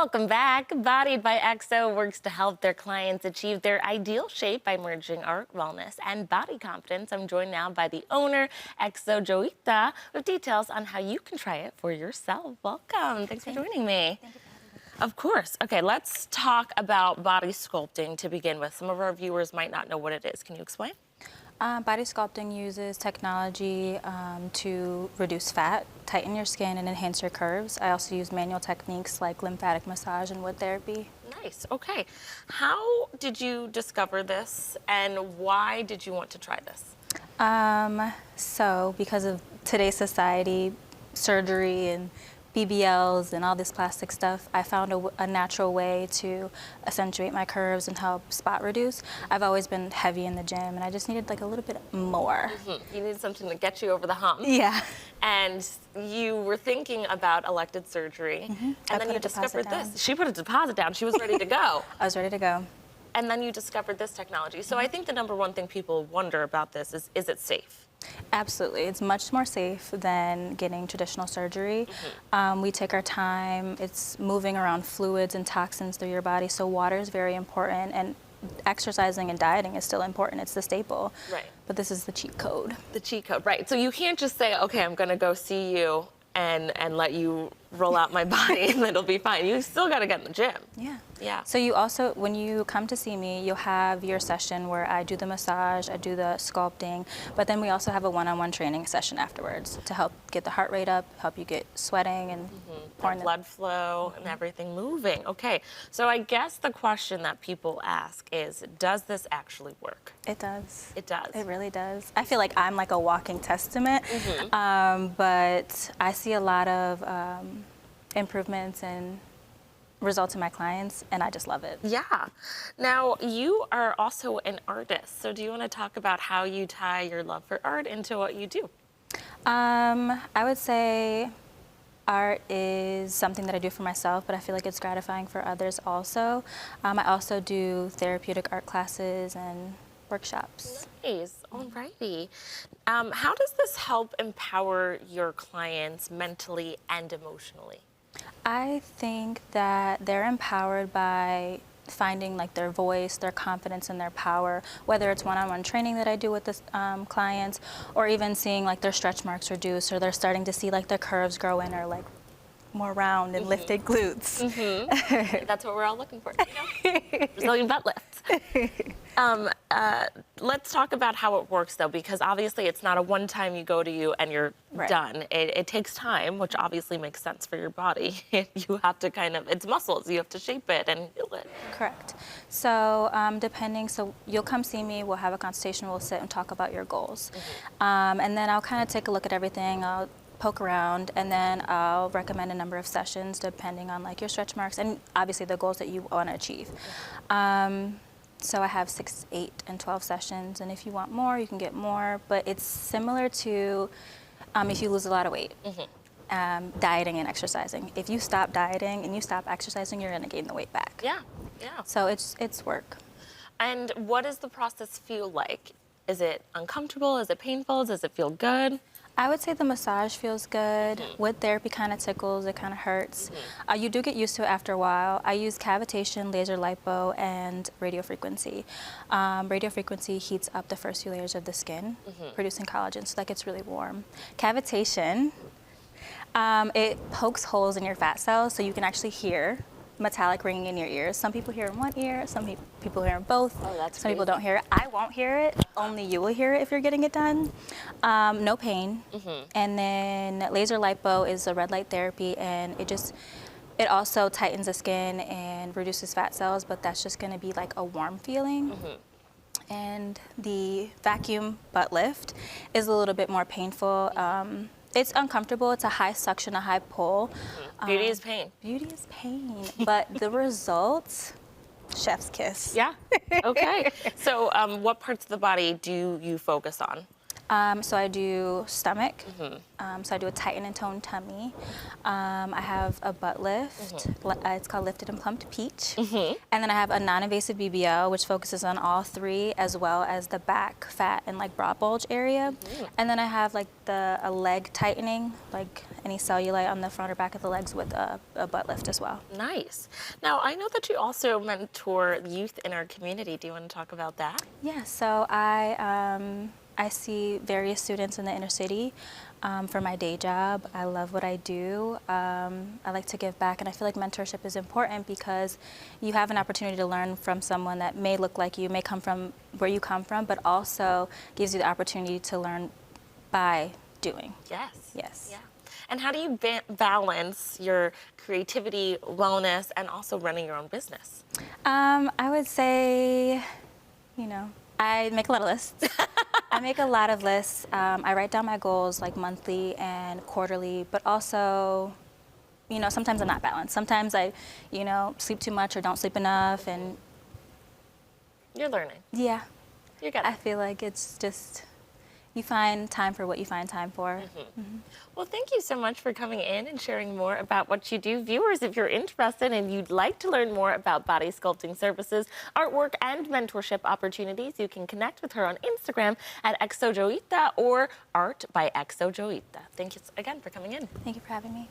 Welcome back. Bodied by XO works to help their clients achieve their ideal shape by merging art, wellness, and body confidence. I'm joined now by the owner, XO Joita, with details on how you can try it for yourself. Welcome. Thanks for joining me. Thank you for having me. Of course. Okay, let's talk about body sculpting to begin with. Some of our viewers might not know what it is. Can you explain? Body sculpting uses technology to reduce fat, tighten your skin, and enhance your curves. I also use manual techniques like lymphatic massage and wood therapy. Nice. Okay. How did you discover this, and why did you want to try this? So because of today's society, surgery and BBLs and all this plastic stuff, I found a natural way to accentuate my curves and help spot reduce. I've always been heavy in the gym, and I just needed like a little bit more. You needed something to get you over the hump. Yeah. And you were thinking about elective surgery, and then you discovered this. She put a deposit down. She was ready to go. I was ready to go. And then you discovered this technology. So I think the number one thing people wonder about this is it safe? Absolutely. It's much more safe than getting traditional surgery. We take our time. It's moving around fluids and toxins through your body, so water is very important, and exercising and dieting is still important. It's the staple. Right. But this is the cheat code. The cheat code, right. So you can't just say, okay, I'm going to go see you and let you roll out my body and it'll be fine. You still got to get in the gym. Yeah. Yeah. So you also, when you come to see me, you'll have your session where I do the massage, I do the sculpting, but then we also have a one-on-one training session afterwards to help get the heart rate up, help you get sweating and pouring the blood flow and everything moving. Okay. So I guess the question that people ask is, does this actually work? It does. It does. It really does. I feel like I'm like a walking testament, but I see a lot of improvements and results in my clients, and I just love it. Yeah. Now, you are also an artist, so do you want to talk about how you tie your love for art into what you do? I would say art is something that I do for myself, but I feel like it's gratifying for others also. I also do therapeutic art classes and workshops. Nice. Alrighty. How does this help empower your clients mentally and emotionally? I think that they're empowered by finding like their voice, their confidence, and their power, whether it's one-on-one training that I do with the clients, or even seeing like their stretch marks reduce, or they're starting to see like their curves grow in, or like more round and lifted glutes. That's what we're all looking for, you know? Brazilian butt lifts. Let's talk about how it works, though, because obviously it's not a one-time you go to you and you're done. It takes time, which obviously makes sense for your body. You have to it's muscles. You have to shape it and heal it. Correct. So so you'll come see me, we'll have a consultation, we'll sit and talk about your goals. And then I'll kind of take a look at everything. I'll poke around, and then I'll recommend a number of sessions depending on like your stretch marks and obviously the goals that you want to achieve. So I have 6, 8, and 12 sessions, and if you want more, you can get more, but it's similar to if you lose a lot of weight, dieting and exercising. If you stop dieting and you stop exercising, you're gonna gain the weight back. Yeah, yeah. So it's work. And what does the process feel like? Is it uncomfortable? Is it painful? Does it feel good? I would say the massage feels good. Wood therapy kind of tickles, it kind of hurts. You do get used to it after a while. I use cavitation, laser lipo, and radiofrequency. Radiofrequency heats up the first few layers of the skin, producing collagen, so that gets really warm. Cavitation, it pokes holes in your fat cells so you can actually hear metallic ringing in your ears. Some people hear in one ear, some people hear in both. Oh, that's some people don't hear it. I won't hear it. Only you will hear it if you're getting it done. No pain. And then laser lipo is a red light therapy, and it also tightens the skin and reduces fat cells, but that's just gonna be like a warm feeling. And the vacuum butt lift is a little bit more painful. It's uncomfortable. It's a high suction, a high pull. Beauty is pain. Beauty is pain, but the results, chef's kiss. Yeah. Okay. So what parts of the body do you focus on? So I do stomach. So I do a tighten and tone tummy. I have a butt lift. It's called Lifted and Plumped Peach. And then I have a non-invasive BBL, which focuses on all three, as well as the back fat and like broad bulge area. And then I have like a leg tightening, like any cellulite on the front or back of the legs with a butt lift as well. Nice. Now, I know that you also mentor youth in our community. Do you want to talk about that? Yeah, so I see various students in the inner city for my day job. I love what I do. I like to give back, and I feel like mentorship is important because you have an opportunity to learn from someone that may look like you, may come from where you come from, but also gives you the opportunity to learn by doing. Yes. Yes. Yeah. And how do you balance your creativity, wellness, and also running your own business? I would say, I make a lot of lists. I make a lot of lists. I write down my goals like monthly and quarterly, but also, sometimes I'm not balanced. Sometimes I, sleep too much or don't sleep enough, and You're learning. yeah, You got it. I feel like it's just, you find time for what you find time for. Well, thank you so much for coming in and sharing more about what you do. Viewers, if you're interested and you'd like to learn more about body sculpting services, artwork, and mentorship opportunities, you can connect with her on Instagram at exojoita or Art by Exojoita. Thank you again for coming in. Thank you for having me.